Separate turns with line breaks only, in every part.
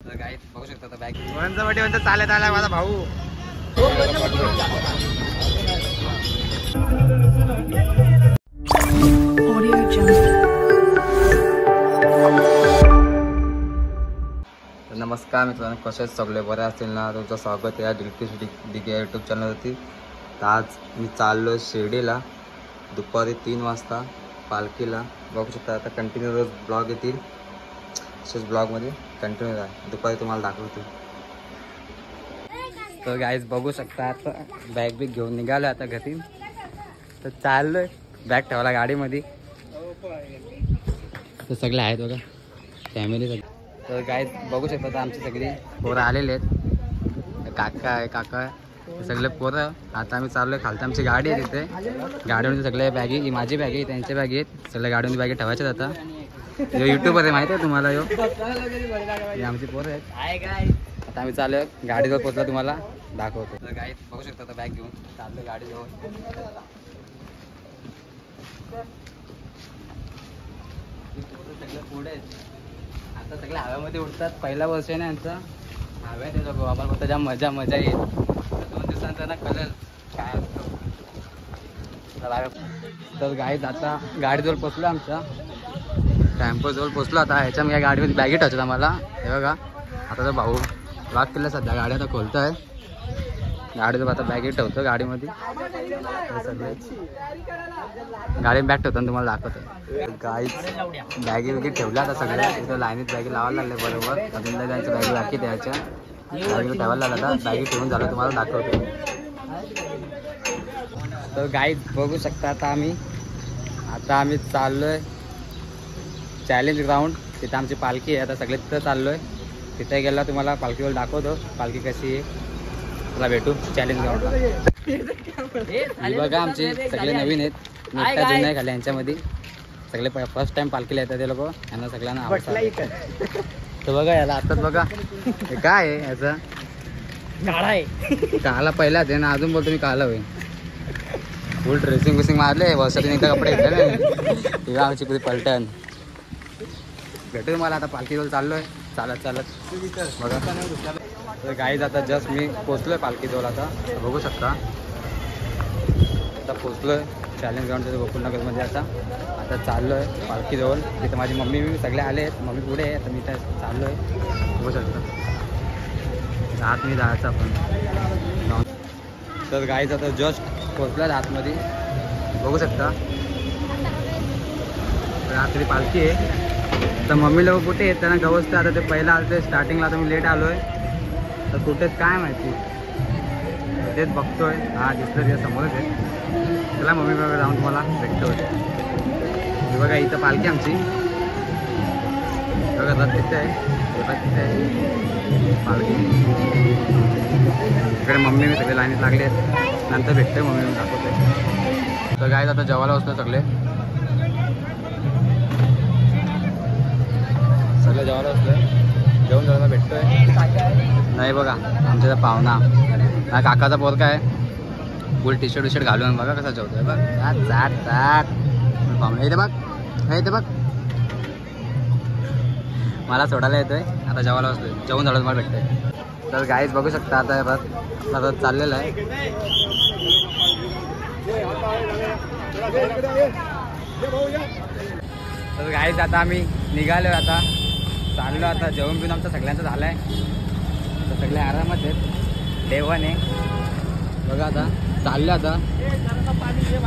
गाईस बघू शकता बॅग वंच चालत आला माझा भाऊ. नमस्कार मित्रांनो, कसे सगळे बरे असतील ना. तुमचं स्वागत आहे या दिग्गे यूट्यूब चॅनलवरती. तर आज मी चाललो शिर्डीला दुपारी 3 वाजता पालखीला. बघू शकता आता कंटिन्यू रोज ब्लॉग येतील, असेच ब्लॉगमध्ये कंटिन्यू राहा. दुपारी तुम्हाला दाखवतो. तर गाईज बघू शकता आता बॅग बिग घेऊन निघालो आता घरी. तर चाललोय, बॅग ठेवला गाडीमध्ये. तर सगळे आहेत बघा फॅमिली सगळी. तर गाईज बघू शकता तर आमची सगळी पोरं आलेले आहेत. काका आहे, काका आहे, सगळे पोरं. आता आम्ही चाललोय खालती. आमची गाडी आहे तिथे, गाडीमध्ये सगळे बॅगी, ही माझी बॅग आहे, त्यांच्या बॅगी आहेत. सगळ्या गाडीमध्ये बॅगी ठेवायच्यात. आता युट्यूबर आहे माहिती आहे तुम्हाला, आमची पोरं आहेत. आता आम्ही चाललोय, गाडीजवळ पोहोचला तुम्हाला दाखवतो. तर गाईज बघू शकता आता बॅग घेऊन चाललोय गाडीजवळ. सगळे पुढे आहेत. आता सगळे हव्यामध्ये उडतात. पहिला वर्ष आहे ना यांचा हव्यात येतो. आम्हाला फक्त ज्या मजा येईल. 2 दिवसांचा ना कळेल काय असतं. तर गाईज आता गाडीजवळ पोचलो, आमच्या टेम्पोजवळ पोचलो. आता ह्याच्या मी या गाडीमध्ये बॅगी ठेवतात आम्हाला. हे बघा आता तर भाऊ लॉक केलं सध्या, गाडी आता खोलतो आहे. गाडीजवळ आता बॅगी ठेवतो गाडीमध्ये. सगळे गाडी बॅग ठेवतो तुम्हाला दाखवतो. गाईज बॅगी वगैरे ठेवल्या आता सगळ्या. इथं लाईनीत बॅगी लावायला लागले बरोबर. अजून त्यांच्या बॅगी बाकी द्यायच्या, बॅगी ठेवायला लागला. आता बॅगी ठेवून झालं तुम्हाला दाखवतो. तर गाईज बघू शकता आता आम्ही चाललोय चॅलेंज ग्राउंड. तिथं आमची पालखी आहे. आता सगळे तिथं चाललोय. तिथे गेला तुम्हाला पालखीवर दाखवतो पालखी कशी आहे. तुला भेटू चॅलेंज ग्राउंडला. बघा आमचे सगळे नवीन आहेत, मोठ्या जुन्या आहे खाली. यांच्यामध्ये सगळे फर्स्ट टाइम पालखीला येतात ते लोक. यांना सगळ्यांना आवडतं. तर बघा याला आताच बघा हे काय आहे, याचा काळा आहे. काला पहिलाच आहे ना, अजून बोलतो मी काला होईल. फुल ड्रेसिंग विसिंग मारले, वर्षातून एकदा कपडे घेतले ना. आमची पुरी पलटण भेटू तुम्हाला. आता पालखीजवळ चाललोय चालत बघा. तर गाईज आता जस्ट मी पोचलोय पालखीजवळ. आता बघू शकता आता पोचलोय चॅलेंज ग्राउंडच्या गोकुळनगरमध्ये. आता चाललोय पालखीजवळ. तिथं माझी मम्मी सगळे आले आहेत. मम्मी पुढे आहे. तर मी तर चाललोय बघू शकता. आतमध्ये जायचं आपण. तर गाईज आता जस्ट पोचलोय आतमध्ये बघू शकता. रात्री पालखी आहे. तर मम्मी लोक कुठे आहेत त्यांना गवसतं. आता ते पहिला आलं स्टार्टिंगला. आता मी लेट आलोय. तर कुठेच काय माहिती, तेच बघतोय. हा दिसलं तिच्या समोरच आहे. चला मम्मी बघा जाऊन तुम्हाला भेटतोय. हे बघा इथं पालखी आमची बघा. रथ तिथे आहे पालखी. इकडे मम्मी मी सगळे लाईनीत लागले आहेत. नंतर भेटतोय मम्मी मी दाखवतोय. तर गाईज आता जेवायला बसलो सगळे जेवायला बसलोय. जेवण जेवायला भेटतोय नाही बघा. आमच्या पाहुणा हा काकाचा पोरका आहे. फुल टी शर्ट घालून बघा कसा जेवतोय. बघ चाट पाहुणा इथे बघ, इथे बघ. मला सोडायला येतोय. आता जेवायला बसलोय. जेवण झालं मला भेटतोय. तर गाईज बघू शकता आता रथ चाललेला आहे. तर गाईज आता आम्ही निघालोय. आता चाललो. आता जेवण पिऊन आमचं सगळ्यांचं झालं आहे. तर सगळे आरामात आहेत. देवाने बघा आता चाललं. आता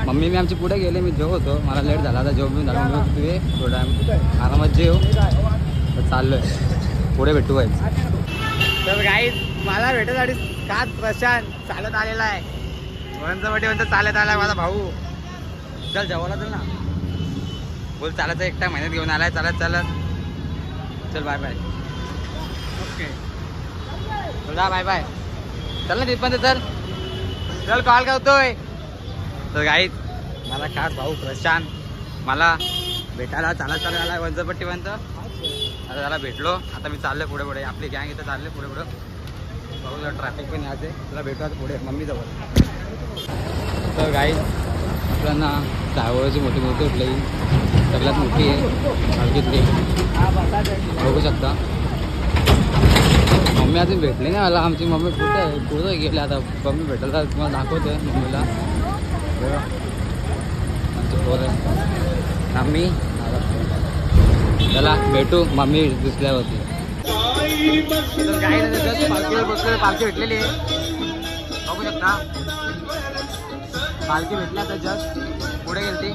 मम्मी मी आमची पुढे गेले. मी जेवतो, मला लेट झाला. आता जेवण पिऊन झालं. मम्मी तू ये थोडा आरामात जेव. तर चाललो आहे पुढे भेटू व्हायचं. तर गाईज मला भेटायसाठी खास प्रशांत चालत आलेला आहे. वंच चालत आला माझा भाऊ. चल जेवायला चल ना. बोल चालायचं एकटा महिन्यात घेऊन आलाय. चालत चल बाय बाय. ओके चला बाय बाय. चल ना तिथपर्यंत चल कॉल करतोय. तर गाईज मला खास भाऊ प्रशांत मला भेटायला चालत आलाय वंचपट्टीपर्यंत. आता त्याला भेटलो. आता मी चाललोय पुढे. आपली गँग इथं चालले पुढे. बघू ट्रॅफिक पण यायचे. तुला भेटू आता पुढे मम्मीजवळ. तर गाईज आपल्याला दावळची मोठी उठली, सगळ्यात मोठी आहे पालखीतली. बघू शकता मम्मी अजून भेटली नाही मला. आमची मम्मी कुठं गेली आता. मम्मी भेटलं तर तुम्हाला दाखवतोय मम्मीला. आमची पोरं मम्मी चला भेटू मम्मी दिसल्यावरती. काही नाही पालखीला बसलो. पालखी भेटलेली आहे बघू शकता. पालखी भेटल्या तर जस्ट पुढे गेली ती.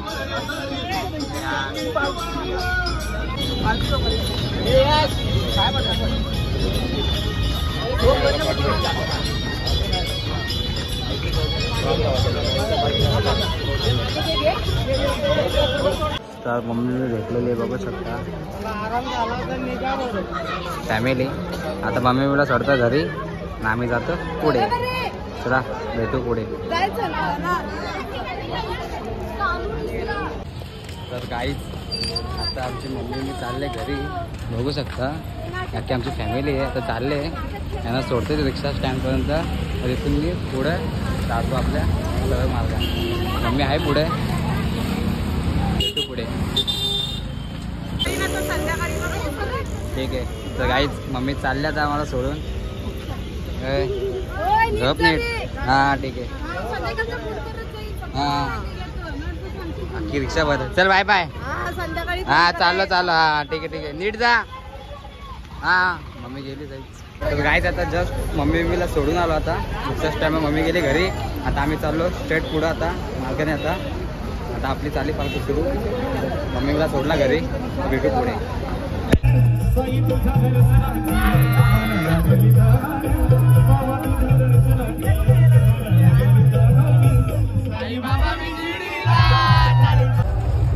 तर मम्मीने भेटलेली बघू शकता फॅमिली. आता मम्मी मला सोडतं घरी आणि आम्ही जातो पुढे. चला भेटू पुढे. तर गाईच आता आमची मम्मी मी चालले घरी बघू शकता. नक्की आमची फॅमिली आहे. आता चालले यांना सोडते रिक्षा स्टँडपर्यंत. तर इथून मी पुढे जातो आपल्या सरळ मार्गाने. मम्मी आहे पुढे भेटू पुढे. ठीक आहे. तर गाईच मम्मी चालल्या आता आम्हाला सोडून. झोप नीट. हां ठीक आहे. हां अख्खी रिक्षा बरं. चल बाय बाय. हां चाललो हां ठीक आहे नीट जा. हां मम्मी गेली जायच. तर गाईच आता जस्ट मम्मीला सोडून आलो. आता रिक्षाच टायमा मम्मी गेली घरी. आता आम्ही चाललो स्ट्रेट पुढं आता मार्गाने. आता आपली चाली पालखी सुरू. मम्मीला सोडला घरी. भेटू पुढे.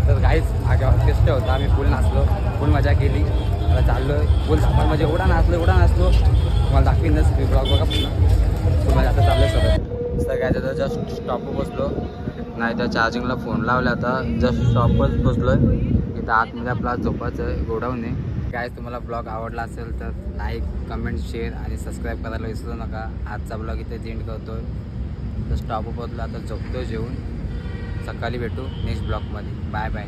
तर गाईच मागे ऑर्केस्ट्रा होता. आम्ही फुल नाचलो. फुल मजा केली. आता चाललो फुल सफर म्हणजे एवढा नाचलो तुम्हाला दाखवीनच. ब्लॉग बघा पुन्हा. फुल मजा आता चाललो सगळं. सगळ्याचं तर जस्ट स्टॉपवर बसलो. नाही तर चार्जिंगला फोन लावला. आता जस्ट स्टॉपच बसलो आहे. इथं आतमध्ये आपला झोपाचं आहे गोडाऊन आहे. काय तुम्हाला ब्लॉग आवडला असेल तर लाईक कमेंट शेअर आणि सबस्क्राईब करायला विसरू नका. आजचा ब्लॉग इथे एंड करतो आहे. तर स्टॉपवर बसलो आता झोपतो जेवून. सकाळी भेटू नेक्स्ट ब्लॉगमध्ये. Bye bye.